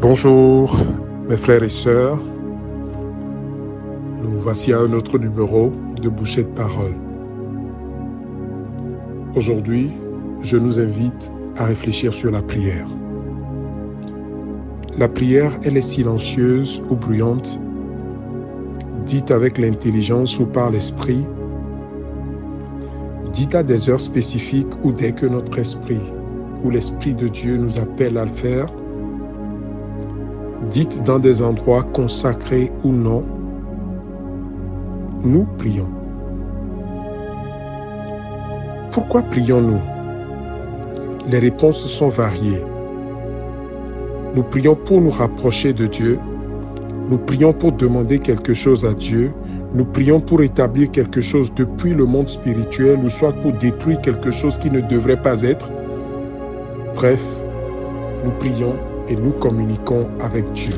Bonjour mes frères et sœurs, nous voici à un autre numéro de Bouchées de Parole. Aujourd'hui, je nous invite à réfléchir sur la prière. La prière, elle est silencieuse ou bruyante, dite avec l'intelligence ou par l'esprit, dite à des heures spécifiques ou dès que notre esprit ou l'Esprit de Dieu nous appelle à le faire, dite dans des endroits consacrés ou non, nous prions. Pourquoi prions-nous? Les réponses sont variées. Nous prions pour nous rapprocher de Dieu, nous prions pour demander quelque chose à Dieu, nous prions pour établir quelque chose depuis le monde spirituel ou soit pour détruire quelque chose qui ne devrait pas être. Bref, nous prions et nous communiquons avec Dieu.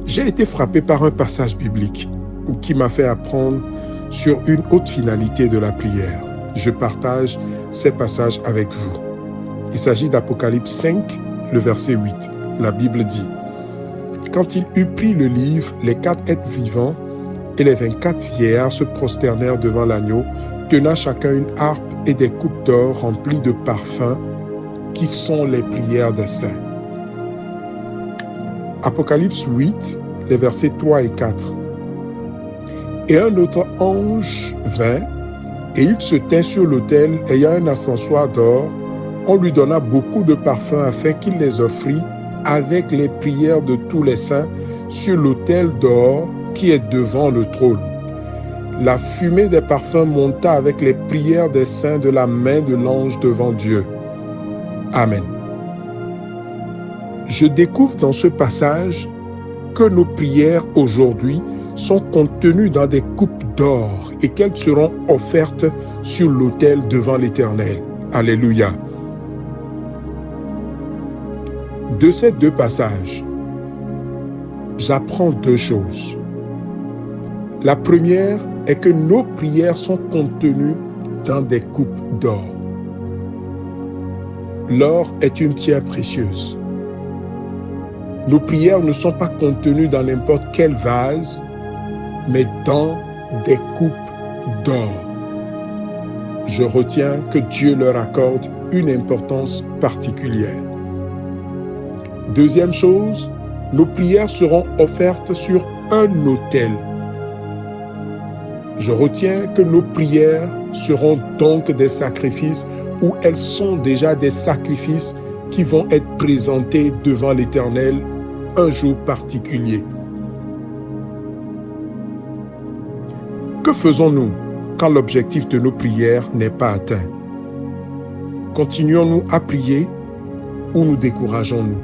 J'ai été frappé par un passage biblique qui m'a fait apprendre sur une autre finalité de la prière. Je partage ces passages avec vous. Il s'agit d'Apocalypse 5, le verset 8. La Bible dit: « Quand il eut pris le livre, les 4 êtres vivants et les 24 vieillards se prosternèrent devant l'agneau, tenant chacun une harpe et des coupes d'or remplies de parfums, qui sont les prières des saints. » Apocalypse 8, les versets 3 et 4. Et un autre ange vint, et il se tint sur l'autel, ayant un ascensoir d'or. On lui donna beaucoup de parfums afin qu'il les offrît avec les prières de tous les saints sur l'autel d'or qui est devant le trône. La fumée des parfums monta avec les prières des saints de la main de l'ange devant Dieu. Amen. Je découvre dans ce passage que nos prières aujourd'hui sont contenues dans des coupes d'or et qu'elles seront offertes sur l'autel devant l'Éternel. Alléluia. De ces 2 passages, j'apprends 2 choses. La première est que nos prières sont contenues dans des coupes d'or. L'or est une pierre précieuse. Nos prières ne sont pas contenues dans n'importe quel vase, mais dans des coupes d'or. Je retiens que Dieu leur accorde une importance particulière. Deuxième chose, nos prières seront offertes sur un autel. Je retiens que nos prières seront donc des sacrifices où elles sont déjà des sacrifices qui vont être présentés devant l'Éternel un jour particulier. Que faisons-nous quand l'objectif de nos prières n'est pas atteint? Continuons-nous à prier ou nous décourageons-nous?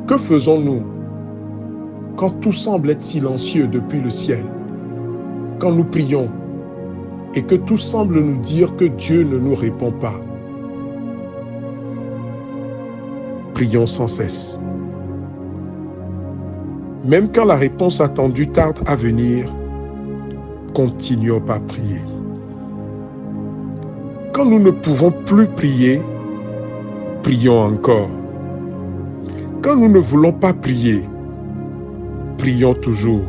Que faisons-nous quand tout semble être silencieux depuis le ciel? Quand nous prions et que tout semble nous dire que Dieu ne nous répond pas? Prions sans cesse. Même quand la réponse attendue tarde à venir, continuons par prier. Quand nous ne pouvons plus prier, prions encore. Quand nous ne voulons pas prier, prions toujours.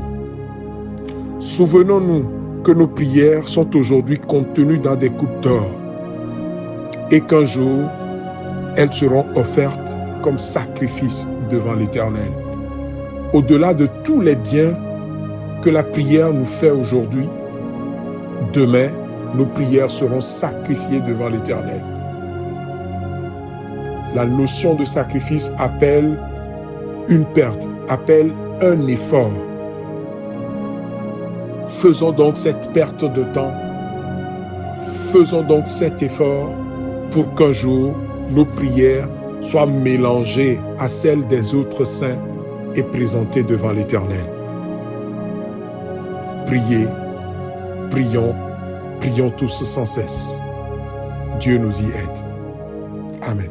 Souvenons-nous que nos prières sont aujourd'hui contenues dans des coupes d'or et qu'un jour, elles seront offertes comme sacrifice devant l'Éternel. Au-delà de tous les biens que la prière nous fait aujourd'hui, demain, nos prières seront sacrifiées devant l'Éternel. La notion de sacrifice appelle une perte, appelle un effort. Faisons donc cette perte de temps, faisons donc cet effort pour qu'un jour, nos prières soient mélangées à celles des autres saints et présentées devant l'Éternel. Priez, prions, prions tous sans cesse. Dieu nous y aide. Amen.